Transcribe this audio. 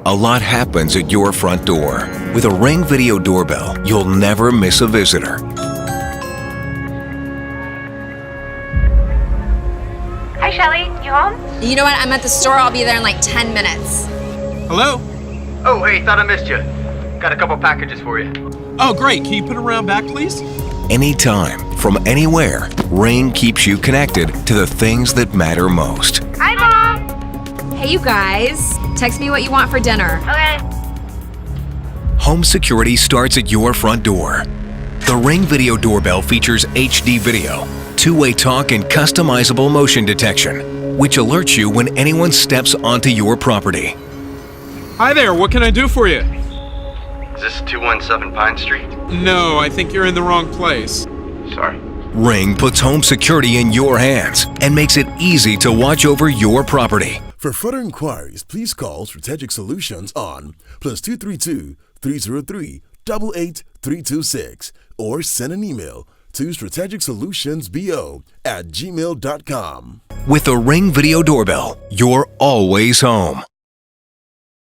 A lot happens at your front door. With a Ring Video Doorbell, you'll never miss a visitor. Hi, Shelly. You home? You know what? I'm at the store. I'll be there in like 10 minutes. Hello? Oh, hey, thought I missed you. Got a couple packages for you. Oh, great. Can you put it around back, please? Anytime, from anywhere, Ring keeps you connected to the things that matter most. Hi, Mom. Hey, you guys. Text me what you want for dinner. Okay. Home security starts at your front door. The Ring Video Doorbell features HD video, two-way talk, and customizable motion detection, which alerts you when anyone steps onto your property. Hi there. What can I do for you? Is this 217 Pine Street? No, I think you're in the wrong place. Sorry. Ring puts home security in your hands and makes it easy to watch over your property. For further inquiries, please call Strategic Solutions on +232 303 88326 or send an email to strategicsolutionsbo@gmail.com. With a Ring Video Doorbell, you're always home.